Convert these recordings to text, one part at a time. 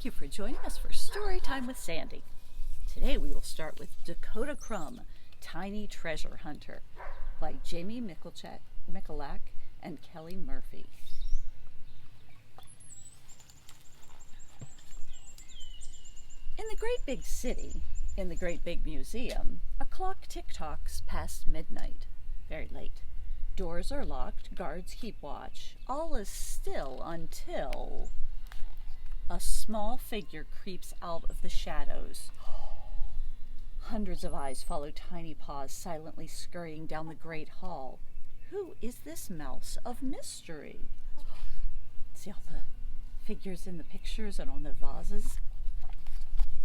Thank you for joining us for Storytime with Sandy. Today we will start with Dakota Crumb, Tiny Treasure Hunter by Jamie Michalak and Kelly Murphy. In the great big city, in the great big museum, a clock tick-tocks past midnight. Very late. Doors are locked, guards keep watch. All is still until a small figure creeps out of the shadows. Hundreds of eyes follow tiny paws silently scurrying down the great hall. Who is this mouse of mystery? See all the figures in the pictures and on the vases?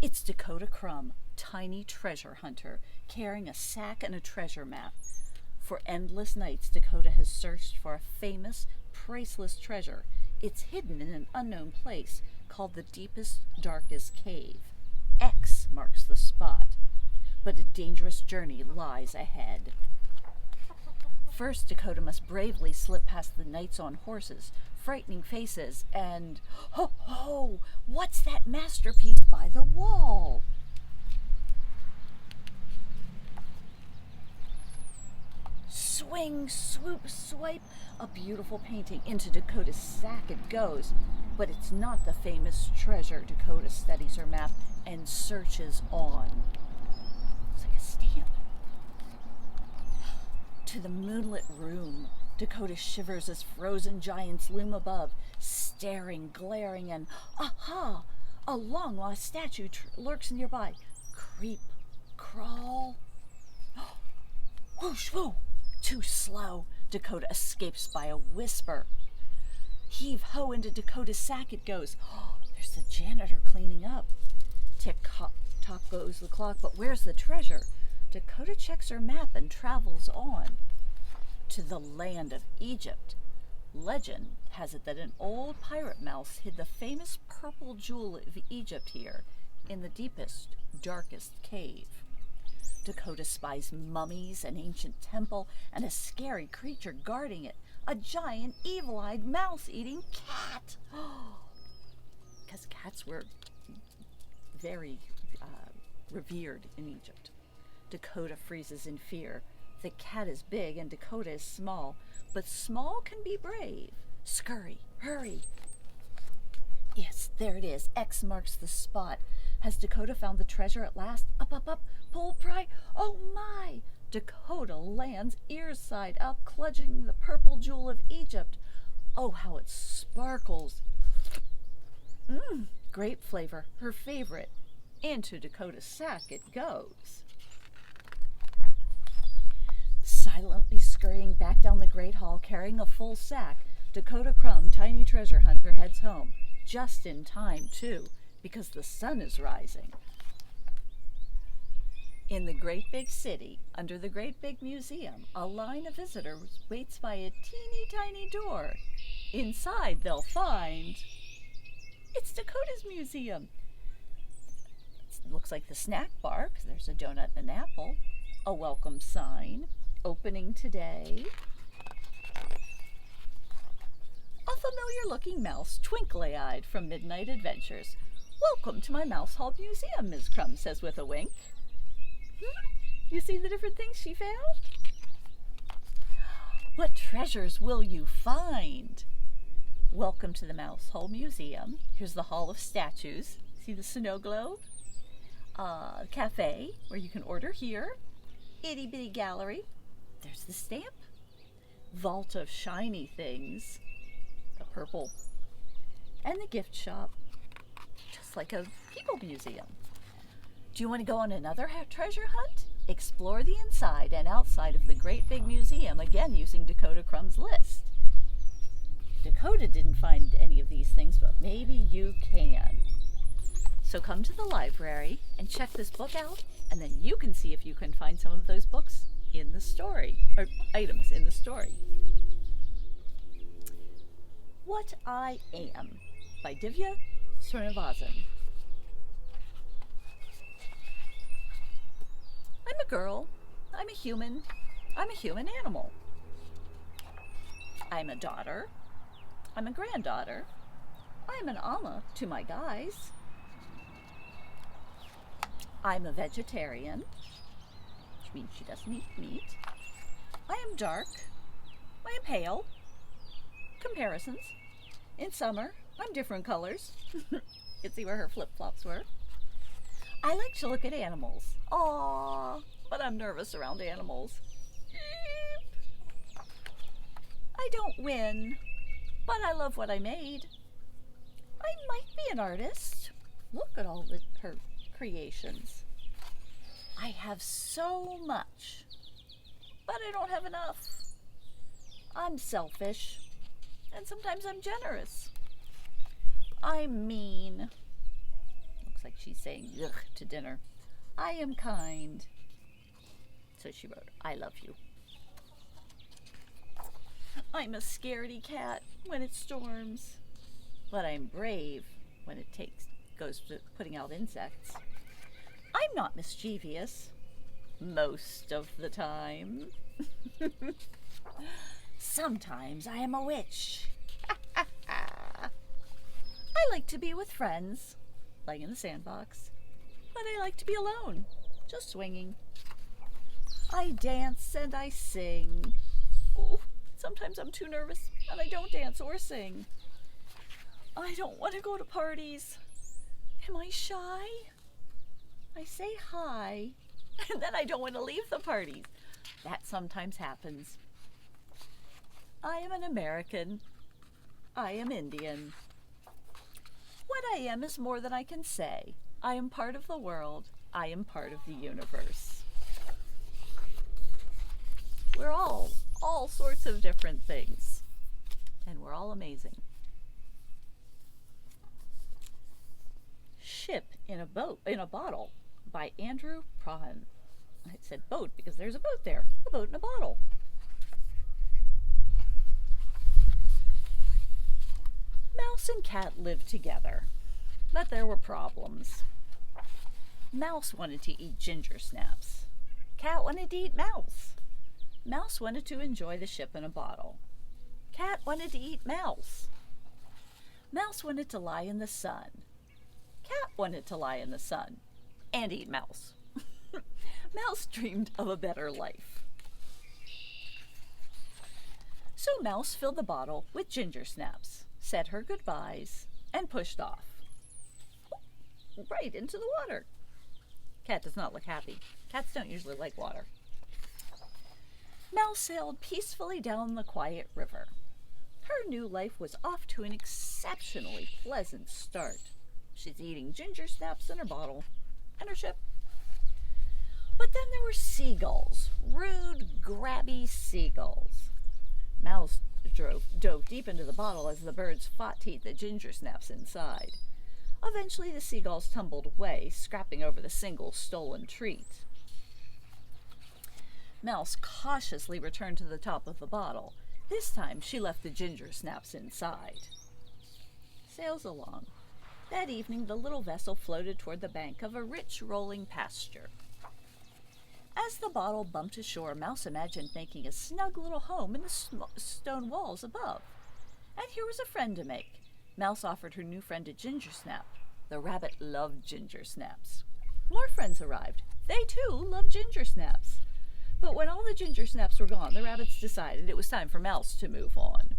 It's Dakota Crumb, Tiny Treasure Hunter, carrying a sack and a treasure map. For endless nights, Dakota has searched for a famous, priceless treasure. It's hidden in an unknown place called the deepest, darkest cave. X marks the spot, but a dangerous journey lies ahead. First, Dakota must bravely slip past the knights on horses, frightening faces, and ho ho! What's that masterpiece by the wall? Swing, swoop, swipe, a beautiful painting. Into Dakota's sack it goes. But it's not the famous treasure. Dakota studies her map and searches on. It's like a stamp. To the moonlit room, Dakota shivers as frozen giants loom above, staring, glaring, and aha! A long-lost statue lurks nearby. Creep, crawl. Whoosh, whoo! Too slow. Dakota escapes by a whisper. Heave-ho, into Dakota's sack it goes. There's the janitor cleaning up. Tick-tock goes the clock, but where's the treasure? Dakota checks her map and travels on to the land of Egypt. Legend has it that an old pirate mouse hid the famous purple jewel of Egypt here in the deepest, darkest cave. Dakota spies mummies, an ancient temple, and a scary creature guarding it. A giant, evil-eyed, mouse-eating cat. Because cats were very revered in Egypt. Dakota freezes in fear. The cat is big and Dakota is small, but small can be brave. Scurry, hurry. Yes, there it is. X marks the spot. Has Dakota found the treasure at last? Up, up, up, pull, pry. Oh my! Dakota lands ears side up, clutching the purple jewel of Egypt. Oh, how it sparkles. Grape flavor, her favorite. Into Dakota's sack it goes. Silently scurrying back down the great hall, carrying a full sack, Dakota Crumb, Tiny Treasure Hunter, heads home. Just in time, too, because the sun is rising. In the great big city, under the great big museum, a line of visitors waits by a teeny tiny door. Inside they'll find it's Dakota's museum. It looks like the snack bar, because there's a donut and an apple. A welcome sign, opening today. A familiar-looking mouse, twinkly-eyed from Midnight Adventures. Welcome to my Mouse Hall Museum, Ms. Crumb says with a wink. You see the different things she found? What treasures will you find? Welcome to the Mouse Hall Museum. Here's the Hall of Statues. See the snow globe? Cafe, where you can order here. Itty-bitty gallery. There's the stamp. Vault of shiny things. The purple. And the gift shop. Just like a people museum. Do you want to go on another treasure hunt? Explore the inside and outside of the great big museum, again using Dakota Crumb's list. Dakota didn't find any of these things, but maybe you can. So come to the library and check this book out, and then you can see if you can find some of those books in the story, or items in the story. What I Am by Divya, Srinivasan. I'm a girl. I'm a human. I'm a human animal. I'm a daughter. I'm a granddaughter. I'm an ama to my guys. I'm a vegetarian, which means she doesn't eat meat. I am dark. I am pale. Comparisons. In summer, I'm different colors. You can see where her flip-flops were. I like to look at animals. Aww, but I'm nervous around animals. I don't win, but I love what I made. I might be an artist. Look at all her creations. I have so much, but I don't have enough. I'm selfish, and sometimes I'm generous. I'm mean. Looks like she's saying ugh to dinner. I am kind. So she wrote, I love you. I'm a scaredy cat when it storms, but I'm brave when it goes to putting out insects. I'm not mischievous most of the time. Sometimes I am a witch. I like to be with friends, playing in the sandbox, but I like to be alone, just swinging. I dance and I sing. Oh, sometimes I'm too nervous and I don't dance or sing. I don't want to go to parties. Am I shy? I say hi, and then I don't want to leave the parties. That sometimes happens. I am an American. I am Indian. What I am is more than I can say. I am part of the world. I am part of the universe. We're all sorts of different things, and we're all amazing. Ship in a Bottle by Andrew Prahin. I said boat because there's a boat there. A boat in a bottle. Mouse and cat lived together, but there were problems. Mouse wanted to eat ginger snaps. Cat wanted to eat mouse. Mouse wanted to enjoy the ship in a bottle. Cat wanted to eat mouse. Mouse wanted to lie in the sun. Cat wanted to lie in the sun and eat mouse. Mouse dreamed of a better life. So Mouse filled the bottle with ginger snaps, said her goodbyes, and pushed off. Right into the water. Cat does not look happy. Cats don't usually like water. Mouse sailed peacefully down the quiet river. Her new life was off to an exceptionally pleasant start. She's eating ginger snaps in her bottle and her ship. But then there were seagulls, rude, grabby seagulls. Mouse dove deep into the bottle as the birds fought to eat the ginger snaps inside. Eventually the seagulls tumbled away, scrapping over the single stolen treat. Mouse cautiously returned to the top of the bottle. This time she left the ginger snaps inside. Sails along. That evening the little vessel floated toward the bank of a rich rolling pasture. As the bottle bumped ashore, Mouse imagined making a snug little home in the stone walls above. And here was a friend to make. Mouse offered her new friend a ginger snap. The rabbit loved ginger snaps. More friends arrived. They too loved ginger snaps. But when all the ginger snaps were gone, the rabbits decided it was time for Mouse to move on.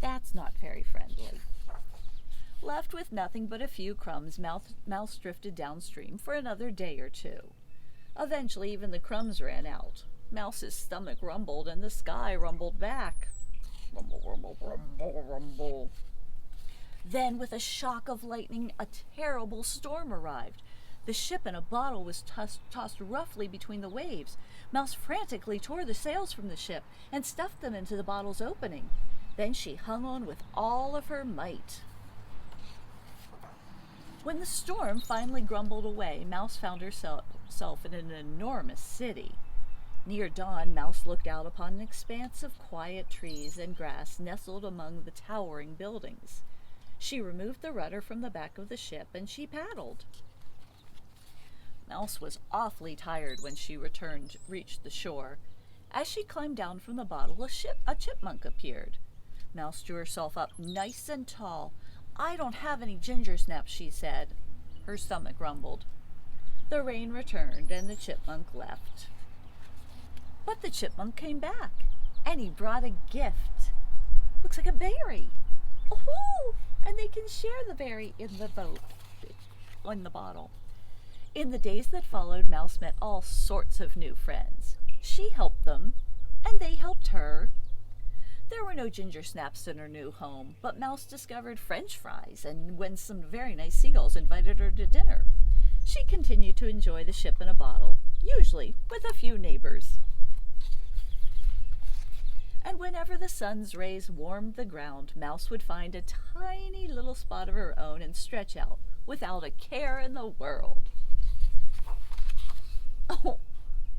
That's not very friendly. Left with nothing but a few crumbs, Mouse drifted downstream for another day or two. Eventually, even the crumbs ran out. Mouse's stomach rumbled and the sky rumbled back. Rumble, rumble, rumble, rumble. Then, with a shock of lightning, a terrible storm arrived. The ship in a bottle was tossed roughly between the waves. Mouse frantically tore the sails from the ship and stuffed them into the bottle's opening. Then she hung on with all of her might. When the storm finally grumbled away, Mouse found herself in an enormous city. Near dawn, Mouse looked out upon an expanse of quiet trees and grass nestled among the towering buildings. She removed the rudder from the back of the ship and she paddled. Mouse was awfully tired when she reached the shore. As she climbed down from the bottle, a chipmunk appeared. Mouse drew herself up nice and tall. "I don't have any ginger snaps," she said. Her stomach rumbled. The rain returned and the chipmunk left. But the chipmunk came back, and he brought a gift. Looks like a berry. Oh, and they can share the berry in the boat, in the bottle. In the days that followed, Mouse met all sorts of new friends. She helped them, and they helped her. There were no ginger snaps in her new home, but Mouse discovered French fries, and when some very nice seagulls invited her to dinner, she continued to enjoy the ship in a bottle, usually with a few neighbors. And whenever the sun's rays warmed the ground, Mouse would find a tiny little spot of her own and stretch out without a care in the world. Oh,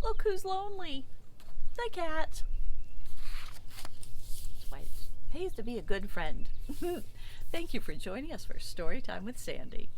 look who's lonely. The cat. That's why it pays to be a good friend. Thank you for joining us for Storytime with Sandy.